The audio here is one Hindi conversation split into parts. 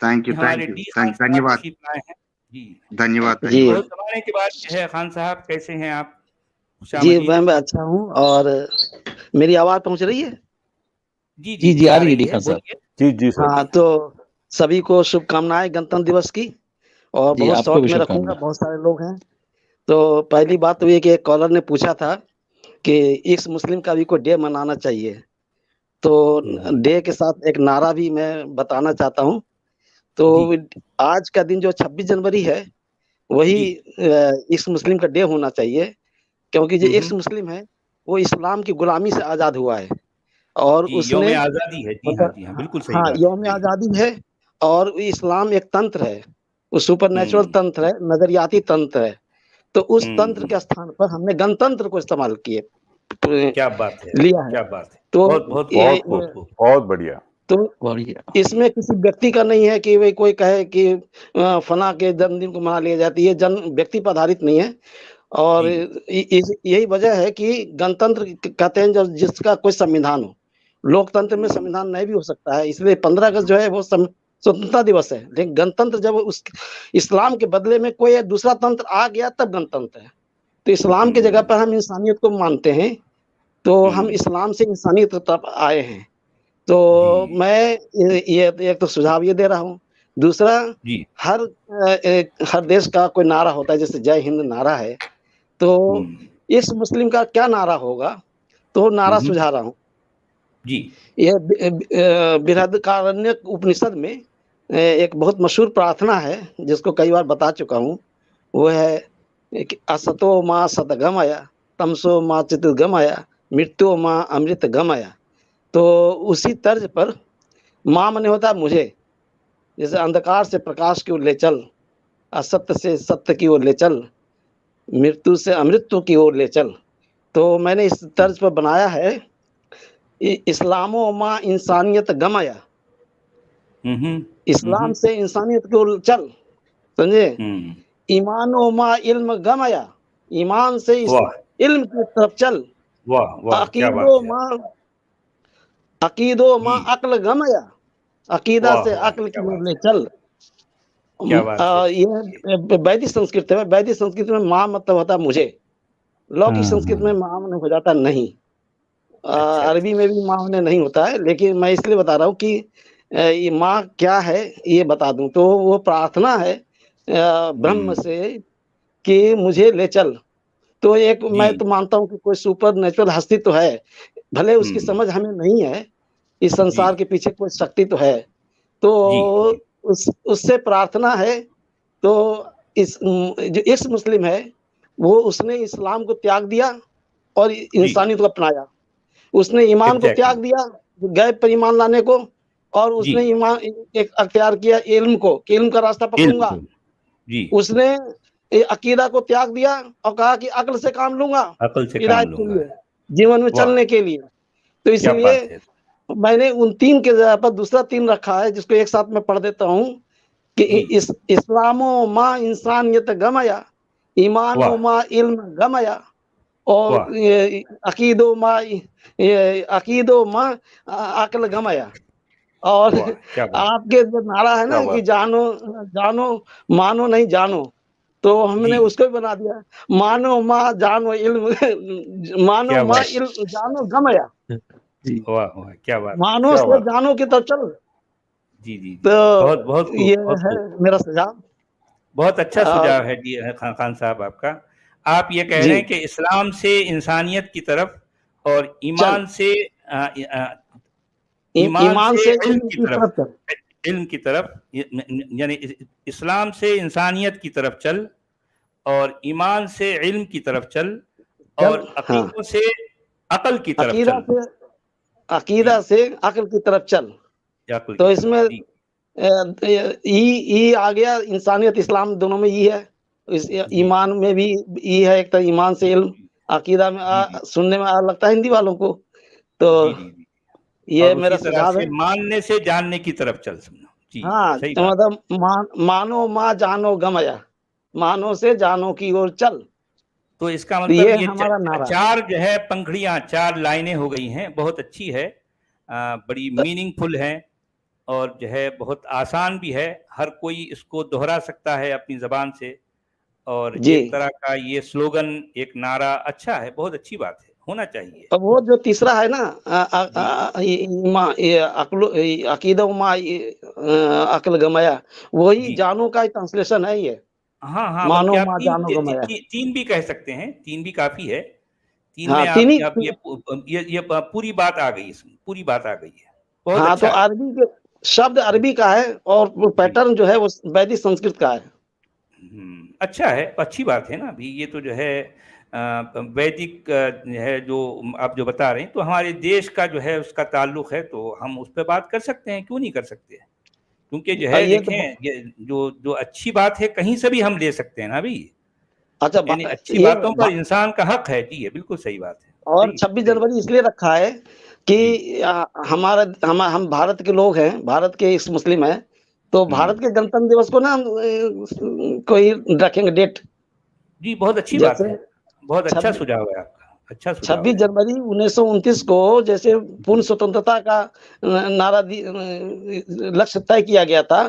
थैंक यू, हमारे थैंक यू, डी खान साहब धन्यवाद, तशरीफ लाए हैं। जी धन्यवाद, जी बहुत धन्यवाद। जमाने के बाद जो है खान साहब, कैसे हैं आप? जी खुशामदीद। मैं अच्छा हूँ। और मेरी आवाज पहुंच रही है? जी जी जी जी, आ आ रही है डी रही है, खान साहब। बोलिए। जी जी सर। हाँ, तो सभी को शुभकामनाएं गणतंत्र दिवस की। और जी बहुत आपको शॉर्ट भी में रखूंगा, शुभकामनाएं। बहुत सारे लोग हैं। तो पहली बात तो ये कि एक कॉलर ने पूछा था कि इस मुस्लिम का भी कोई डे मनाना चाहिए, तो डे के साथ एक नारा भी मैं बताना चाहता हूँ। तो जी आज का दिन जो 26 जनवरी है, वही जी। इस मुस्लिम का डे होना चाहिए, क्योंकि जो एक्स हम्म। मुस्लिम है वो इस्लाम की गुलामी से आज़ाद हुआ है। और जी, उसने यौम आज़ादी है। जी हाँ, मतलब जी हाँ, बिल्कुल सही हाँ, बात है। यौम जी। आज़ादी है। और इस्लाम एक तंत्र है, वो सुपर नेचुरल हम्म तंत्र है, नजरियाती तंत्र है। तो उस तंत्र हम्म। के स्थान पर हमने गणतंत्र को इस्तेमाल किए क्या बात है, लिया है। क्या बात है। तो बहुत बहुत ये बहुत खूब, बहुत बढ़िया। तो बढ़िया। इसमें किसी व्यक्ति का नहीं है कि भाई कोई कहे कि फला के जन्मदिन को मना लिया जाता है। ये जन्म व्यक्ति पर आधारित नहीं है। और जी यही वजह है कि गणतंत्र कहते हैं जब जिसका कोई संविधान हो। लोकतंत्र में हम्म। संविधान नहीं भी हो सकता है, इसलिए 15 अगस्त जो है वो स्वतंत्रता दिवस है। लेकिन गणतंत्र जब उस इस्लाम के बदले में कोई दूसरा तंत्र आ गया तब गणतंत्र है। तो इस्लाम की जगह पर हम इंसानियत को मानते हैं, तो हम इस्लाम से इंसानियत की तरफ आए हैं। तो जी मैं ये एक तो सुझाव ये दे रहा हूँ। दूसरा, जी। हर देश का कोई नारा होता है, जैसे जय हिंद नारा है। तो हम्म इस मुस्लिम का क्या नारा होगा, तो नारा हम्म। सुझा रहा हूँ। जी यह बृहदारण्यक उपनिषद में एक बहुत मशहूर प्रार्थना है, जिसको कई बार बता चुका हूँ। वो है कि असतो माँ सतगमय, तमसो माँ चित्तगमय, मृत्यु माँ अमृत गमय। तो उसी तर्ज पर माँ मने होता है मुझे, जैसे अंधकार से प्रकाश की ओर ले चल, असत्य से सत्य की ओर ले चल, मृत्यु से अमृत्यु की ओर ले चल। तो मैंने इस तर्ज पर बनाया है, इस्लामो माँ इंसानियत गमया, इस्लाम से इंसानियत की ओर चल, समझे। ईमानो माँ इल्म गमया, ईमान से वाह इल्म की तरफ चल। वाह वाह, क्या बात अकीदो है। माँ अकीदो माँ जी अक्ल गमया, अकीदा वाह से वाह, अक्ल क्या की ओर बात ले है, चल। क्या बात है। ये वैदिक संस्कृत है। वैदिक संस्कृत में माँ मतलब होता है मुझे। लौकिक संस्कृत में माँ में हो जाता नहीं। अच्छा अरबी अच्छा। में भी माँ में नहीं होता है, लेकिन मैं इसलिए बता रहा हूँ कि ये माँ क्या है ये बता दूं। तो वो प्रार्थना है ब्रह्म से कि मुझे ले चल। तो एक मैं जी तो मानता हूँ कि कोई सुपर नेचुरल हस्ती तो है, भले उसकी समझ हमें नहीं है। इस जी संसार के पीछे कोई शक्ति तो है। तो जी जी। उससे प्रार्थना है। तो जो इस मुस्लिम है, वो उसने इस्लाम को त्याग दिया और जी इंसानियत को अपनाया। उसने ईमान को त्याग एग्जैक्टली। दिया, गैब पर ईमान लाने को। और जी उसने ईमान एक अख्तियार किया इल्म को, कि इल्म का रास्ता इल्म पकड़ूंगा। को। जी, उसने अकीदा को त्याग दिया और कहा कि अक्ल से काम लूंगा, अकल से काम हिदायत के लूंगा। लिए, जीवन में वाह, चलने के लिए। तो क्या इसलिए बात है। मैंने उन तीन के जगह पर दूसरा तीन रखा है, जिसको एक साथ में पढ़ देता हूँ कि जी इस्लामो माँ इंसानियत गमया, ईमानो वाह माँ इल्म गमया, वाह और ये अकीदो माँ अक्ल गमया। और वाह, क्या बात। आपके जो नारा है क्या ना कि बात। जानो जानो मानो नहीं जानो, तो हमने जी उसको भी बना दिया, मानो माँ जानो इल्म मानो क्या माँ बात। इल्म जानो गमया। जी वाह वाह, क्या बात है। मानो क्या से बात। जानो की तरफ चल। जी जी जी, बहुत बहुत तो खूब, ये बहुत है खूब। मेरा सुझाव। बहुत अच्छा और सुझाव है जी खान साहब आपका। आप ये कह जी रहे हैं कि इस्लाम से इंसानियत की तरफ, और चल, ईमान ईमान से से इल्म इल्म की की तरफ, तरफ चल। इल्म की तरफ, यानी इस्लाम से इंसानियत की तरफ चल, और ईमान से इल्म की तरफ चल, चल, और हाँ, अकीदों से अकल की तरफ अकीदा चल। से जी, अकीदा से अक्ल की तरफ चल। अकल की तो तरफ। इसमें जी ई आ गया, इंसानियत इस्लाम दोनों में ई है। इस जी ईमान में भी ई है, एक तो ईमान से इल्म। अकीदा में जी जी सुनने में लगता है हिंदी वालों को। तो जी जी जी। ये और मेरा उसी तरह सुझाव से है। मानने से जानने की तरफ चल, समझो। जी, हाँ, सही तो बात। मतलब मानो माँ जानो गमया, मानो से जानो की ओर चल। तो इसका तो मतलब ये ये हमारा नारा है। चार जो है पंखड़ियां, चार लाइनें हो गई हैं, बहुत अच्छी है। बड़ी मीनिंगफुल है। और जो है बहुत आसान भी है, हर कोई इसको दोहरा सकता है अपनी ज़बान से। और जी। एक तरह का ये स्लोगन, एक नारा अच्छा है, बहुत अच्छी बात है, होना चाहिए। अब वो जो तीसरा है ना जी, ये अकीदा मा अक्ल गमाया, वही जी। जानो का ट्रांसलेशन है ये। हाँ, हाँ, बल्कि मानो आप मा 3 जानो ती ती गमाया। ती 3 भी कह सकते हैं, 3 भी काफ़ी है। 3 हाँ, में तीन ही। आप ये पूरी बात आ गई इसमें, पूरी बात आ गई है। बहुत हाँ, तो अच्छा है। अरबी के शब्द जी, अरबी का है और वो जी। पैटर्न जो है वो वैदिक संस्कृत का है। अच्छा है, अच्छी बात है ना। अभी ये तो जो है वैदिक है जो आप जो बता रहे हैं, तो हमारे देश का जो है उसका ताल्लुक है, तो हम उस पे बात कर सकते हैं, क्यों नहीं कर सकते? क्योंकि जो है ये तो देखें, ये जो जो अच्छी बात है कहीं से भी हम ले सकते हैं ना अभी। अच्छा यानी अच्छी ये बातों पर इंसान का हक है। जी, ये बिल्कुल सही बात है। और सही 26 सही। जनवरी इसलिए रखा है जी। कि हमारा हम भारत के लोग हैं, भारत के इस मुस्लिम हैं, तो हुँ। भारत के गणतंत्र दिवस को ना हम कोई रखेंगे डेट। जी, बहुत अच्छी बात जैसे है। बहुत अच्छा 26 सुझाव है आपका, अच्छा सुझाव 26 है। जनवरी 1929 को जैसे पूर्ण जी, स्वतंत्रता का नारा लक्ष्य तय किया गया था,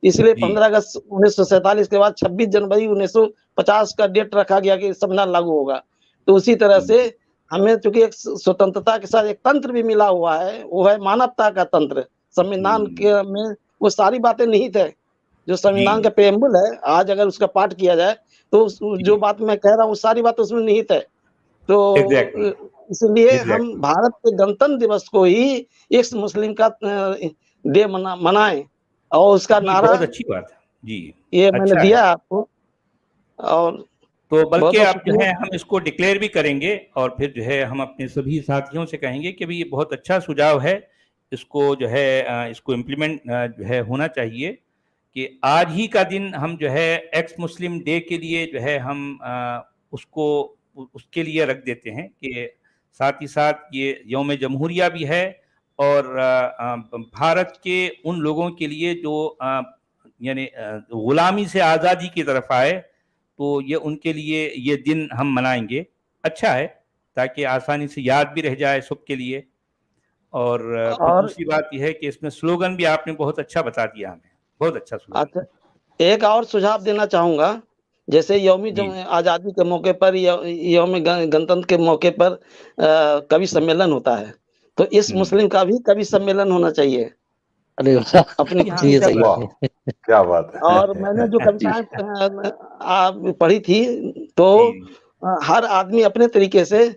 इसलिए जी, 15 अगस्त 1947 के बाद 26 जनवरी 1950 का डेट रखा गया कि संविधान लागू होगा। तो उसी तरह से जी, हमें चूँकि एक स्वतंत्रता के साथ एक तंत्र भी मिला हुआ है, वो है मानवता का तंत्र। संविधान हुँ। के में वो सारी बातें निहित है, जो जी, संविधान का प्रेम्बल है, आज अगर उसका पाठ किया जाए, तो उस जो जी। बात मैं कह रहा हूँ, वो सारी बातें उसमें निहित है। तो एग्ज़ैक्टली, इसलिए हम एग्ज़ैक्टली। भारत के गणतंत्र दिवस को ही इस मुस्लिम का डे मनाएँ और उसका जी, नारा बहुत अच्छी बात है। जी, ये मैंने अच्छा दिया है। आपको और तो बल्कि बहुत-बहुत आप जो शुक्रिया। है हम इसको डिक्लेयर भी करेंगे और फिर जो है हम अपने सभी साथियों से कहेंगे कि भई ये बहुत अच्छा सुझाव है। इसको जो है इसको इम्प्लीमेंट जो है होना चाहिए कि आज ही का दिन हम जो है एक्स मुस्लिम डे के लिए जो है हम उसको उसके लिए रख देते हैं कि साथ ही साथ ये यौम जमहूरिया भी है और भारत के उन लोगों के लिए जो यानी गुलामी से आज़ादी की तरफ आए, तो ये उनके लिए ये दिन हम मनाएँगे। अच्छा है, ताकि आसानी से याद भी रह जाए सबके लिए। और फिर और दूसरी बात ये है कि इसमें स्लोगन भी आपने बहुत अच्छा बता दिया हमें, बहुत अच्छा स्लोगन। अच्छा, एक और सुझाव देना चाहूँगा, जैसे यौमी जी। जम आज़ादी के मौके पर यौम गणतंत्र के मौके पर कवि सम्मेलन होता है, तो इस हुँ। मुस्लिम का भी कवि सम्मेलन होना चाहिए अरे वाह! अपनी जी हाँ, ये विषय सही सही पर। बात है। है। क्या बात और मैंने जो है! जी, कविताएँ पढ़ी थी, तो जी, हर आदमी अपने तरीके से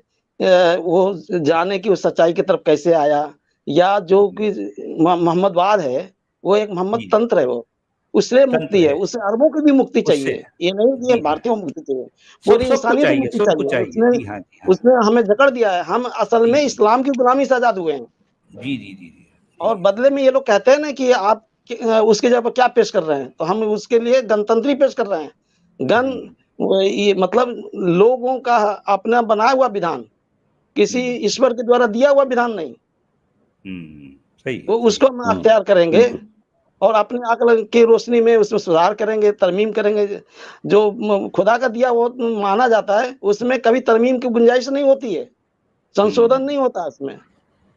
वो जाने कि उस सच्चाई की तरफ कैसे आया, या जो जी, कि मोहम्मदवाद है, वो एक मोहम्मद जी, तंत्र है वो, उससे मुक्ति तंत्र है, है, उससे अरबों की भी मुक्ति उससे चाहिए। ये नहीं कि ये जी हाँ, भारतीयों को मुक्ति चाहिए, पूरी इंसानियत को मुक्ति सबको चाहिए। चाहिए। उसने जी हाँ, जी हाँ। उसने हमें जकड़ दिया है, हम असल जी, में जी। इस्लाम की गुलामी से आज़ाद हुए हैं। जी, जी, जी, जी, और जी। बदले में ये लोग कहते हैं ना कि आप उसकी जगह पर क्या पेश कर रहे हैं? तो हम उसके लिए गणतंत्र ही पेश कर रहे हैं। हुँ, ये मतलब लोगों का अपना बनाया हुआ विधान, किसी हुँ, ईश्वर के द्वारा दिया हुआ विधान नहीं। हुँ, सही है, तो सही उसको है। हम हुँ, अख्तियार करेंगे बिल्कुल। और अपनी अक्ल की रोशनी में उसमें सुधार करेंगे, तरमीम करेंगे। जो खुदा का दिया वो माना जाता है, उसमें कभी तरमीम की गुंजाइश नहीं होती है, संशोधन हुँ, नहीं होता है उसमें।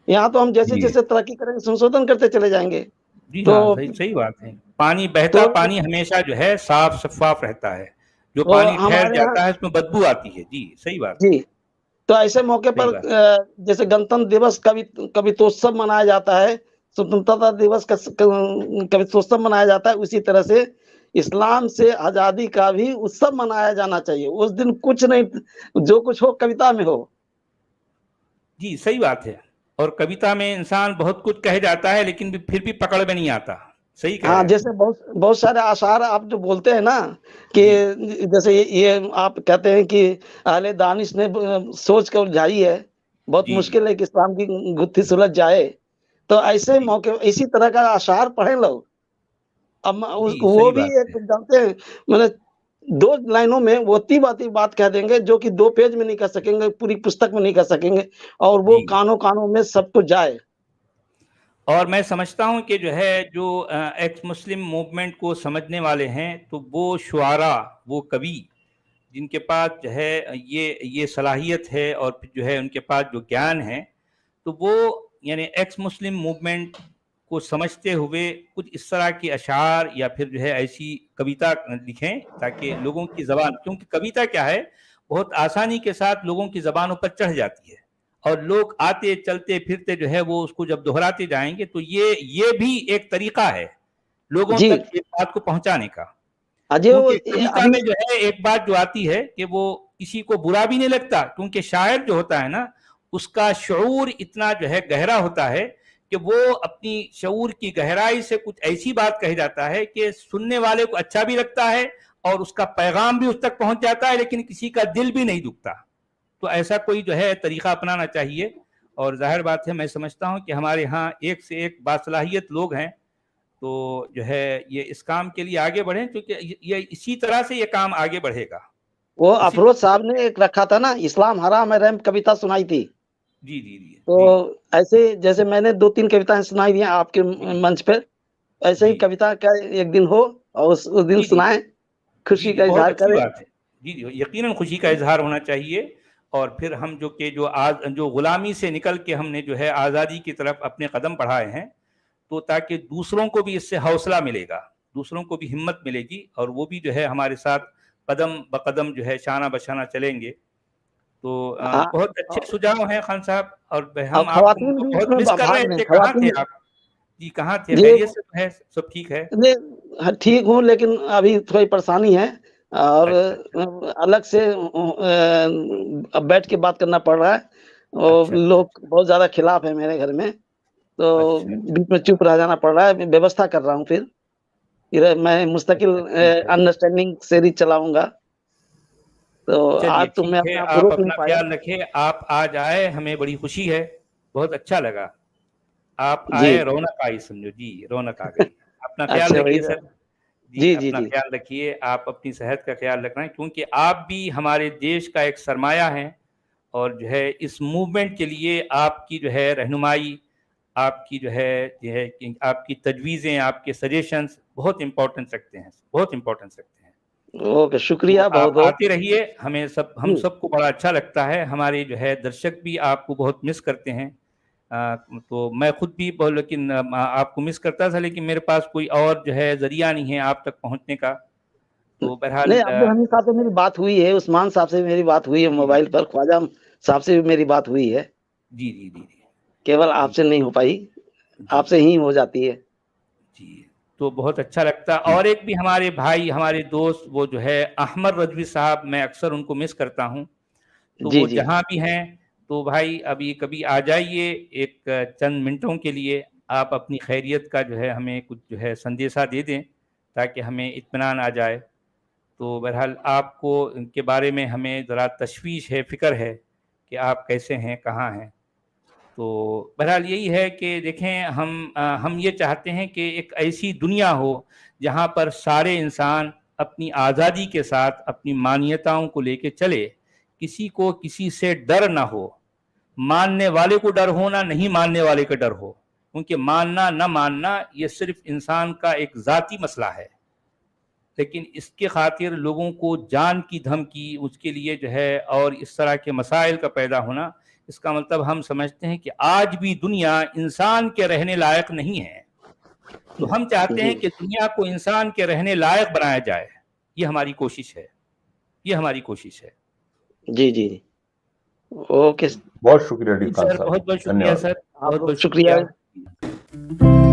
यहाँ तो हम जी। जैसे-जैसे तरक्की करेंगे, संशोधन करते चले जाएँगे। जी हाँ, तो सही सही बात है। पानी बहता तो पानी हमेशा जो है साफ-शफ़ाफ़ रहता है। जो तो पानी ठहर हमारे यहाँ जाता है उसमें बदबू आती है। जी, सही बात है, जी, तो ऐसे मौके सही पर बात। जैसे गणतंत्र दिवस कवितोत्सव मनाया जाता है, स्वतंत्रता दिवस का कवितोत्सव मनाया जाता है, उसी तरह से इस्लाम से आज़ादी का भी उत्सव मनाया जाना चाहिए। उस दिन कुछ नहीं, जो कुछ हो कविता में हो। जी, सही बात है। और कविता में इंसान बहुत कुछ कह जाता है लेकिन फिर भी पकड़ में नहीं आता। सही कह हाँ, रहे हैं आप। जैसे बहुत बहुत सारे आशार आप जो बोलते हैं ना कि जी, जैसे ये आप कहते हैं कि अहले दानिश ने सोच कर उलझाई है, बहुत जी, जी, मुश्किल है कि इस्लाम की गुत्थी सुलझ जाए। तो ऐसे जी। मौके इसी तरह का अशार पढ़ें लोग। अब जी, वो सही भी बात एक है। जानते हैं, मतलब 2 लाइनों में वो इतनी बात कह देंगे जो कि 2 पेज में नहीं कह सकेंगे, पूरी पुस्तक में नहीं कह सकेंगे, और वो जी। कानों-कानों में सबको जाए। और मैं समझता हूँ कि जो है जो एक्स मुस्लिम मूवमेंट को समझने वाले हैं, तो वो शुआरा, वो कवि जिनके पास जो है ये सलाहियत है और फिर जो है उनके पास जो ज्ञान है, तो वो यानी एक्स मुस्लिम मूवमेंट को समझते हुए कुछ इस तरह के अशार या फिर जो है ऐसी कविता लिखें ताकि लोगों की ज़बान, क्योंकि कविता क्या है, बहुत आसानी के साथ लोगों की ज़बानों पर चढ़ जाती है और लोग आते चलते फिरते जो है वो उसको जब दोहराते जाएंगे तो ये भी एक तरीका है लोगों जी। तक इस बात को पहुंचाने का। अजय वो क्योंकि कविता अभी में जो है एक बात जो आती है कि वो किसी को बुरा भी नहीं लगता, क्योंकि शायर जो होता है ना उसका शऊर इतना जो है गहरा होता है कि वो अपनी शऊर की गहराई से कुछ ऐसी बात कह जाता है कि सुनने वाले को अच्छा भी लगता है और उसका पैगाम भी उस तक पहुंच जाता है, लेकिन किसी का दिल भी नहीं दुखता। तो ऐसा कोई जो है तरीका अपनाना चाहिए। और जाहिर बात है, मैं समझता हूं कि हमारे यहाँ एक से एक बासलाहियत लोग हैं, तो जो है ये इस काम के लिए आगे बढ़े, क्योंकि ये इसी तरह से ये काम आगे बढ़ेगा। वो इसी अफरोज साहब ने एक रखा था ना, इस्लाम हराम है रहम, कविता सुनाई थी। जी जी जी तो जी ऐसे जैसे मैंने 2-3 कविताएं सुनाई दी आपके मंच पर, ऐसे ही जी कविता का एक दिन हो और उस दिन जी जी सुनाएं, जी खुशी जी का बहुत इजहार अच्छी करें। बात है। जी जी यकीनन खुशी का इजहार होना चाहिए। और फिर हम जो आज जो गुलामी से निकल के हमने जो है आज़ादी की तरफ अपने कदम बढ़ाए हैं, तो ताकि दूसरों को भी इससे हौसला मिलेगा, दूसरों को भी हिम्मत मिलेगी और वो भी जो है हमारे साथ कदम ब कदम जो है शाना बशाना चलेंगे। तो हाँ, बहुत अच्छे सुझाव हैं खान साहब, और और हम आपको खवातीन भी बहुत इसमें मिस कर रहे भाग लें, थे। कहाँ थे खवातीन आप? जी कहाँ थे? ये खैरियत से तो है? सब ठीक है? ये हाँ, ठीक हूँ, लेकिन अभी थोड़ी परेशानी है और अच्छा अच्छा अलग से अब बैठ के बात करना पड़ रहा है और अच्छा अच्छा लोग बहुत ज्यादा खिलाफ है मेरे घर में, तो अच्छा अच्छा बीच में चुप रह जाना पड़ रहा है। मैं व्यवस्था कर रहा हूँ, फिर मैं मुस्तकिल अच्छा ठीक है। अंडरस्टैंडिंग सीरीज चलाऊंगा। तो चलिए आज तो मैं ठीक है, अपने आप को आप रोक नहीं अपना पाया। ख्याल रखें। आप आज आए, हमें बड़ी खुशी है, बहुत अच्छा लगा। आप जी। आए, रौनक आई, समझो जी, रौनक आ गई। अपना ख्याल अच्छा भाई। रखिए सर। जी जी जी अपना जी। ख्याल रखिए, आप अपनी सेहत का ख्याल रखना है, क्योंकि आप भी हमारे देश का एक सरमाया हैं। और जो है इस मूवमेंट के लिए आपकी जो है रहनुमाई, आपकी जो है कि आपकी तजवीज़ें, आपके सजेशंस बहुत इम्पोर्टेंस रखते हैं, बहुत इम्पोर्टेंस रखते हैं। ओके, तो शुक्रिया आप बहुत बहुत। आते रहिए, हम जी सबको बड़ा अच्छा लगता है। हमारे जो है दर्शक भी आपको बहुत मिस करते हैं। तो मैं खुद भी बहुत, लेकिन आपको मिस करता था, लेकिन मेरे पास कोई और जो है ज़रिया नहीं है आप तक पहुँचने का। तो नहीं, बहरहाल अब्दुल हमीद साहब से मेरी बात हुई है, उस्मान साहब से मेरी बात हुई है जी, जी। मोबाइल पर, ख्वाजा साहब से भी मेरी बात हुई है, जी, जी, जी, जी। केवल जी, आपसे नहीं हो पाई, जी, आपसे ही हो जाती है। जी। तो बहुत अच्छा लगता। और एक भी हमारे भाई, हमारे दोस्त, वो जो है अहमद रज़वी साहब, मैं अक्सर उनको मिस करता हूँ। तो जी वो जी। जहाँ भी हैं, तो भाई अभी कभी आ जाइए एक चंद मिनटों के लिए। आप अपनी खैरियत का जो है हमें कुछ जो है संदेशा दे दें, ताकि हमें इत्मीनान आ जाए। तो बहरहाल आपको इनके बारे में हमें ज़रा तशवीश है, फ़िक्र है कि आप कैसे हैं, कहाँ हैं। तो बहरहाल यही है कि देखें, हम ये चाहते हैं कि एक ऐसी दुनिया हो जहाँ पर सारे इंसान अपनी आज़ादी के साथ अपनी मान्यताओं को लेके चले, किसी को किसी से डर ना हो, मानने वाले को डर हो ना नहीं मानने वाले का डर हो, क्योंकि मानना न मानना ये सिर्फ इंसान का एक ज़ाती मसला है। लेकिन इसके खातिर लोगों को जान की धमकी, उसके लिए जो है और इस तरह के मसाइल का पैदा होना, इसका मतलब हम समझते हैं कि आज भी दुनिया इंसान के रहने लायक नहीं है। तो हम चाहते जी हैं कि दुनिया को इंसान के रहने लायक बनाया जाए। ये हमारी कोशिश है, ये हमारी कोशिश है। जी जी। ओके। बहुत शुक्रिया डी जी खान सर, साहब, बहुत बहुत शुक्रिया धन्यवाद। सर, बहुत आपको बहुत शुक्रिया। शुक्रिया।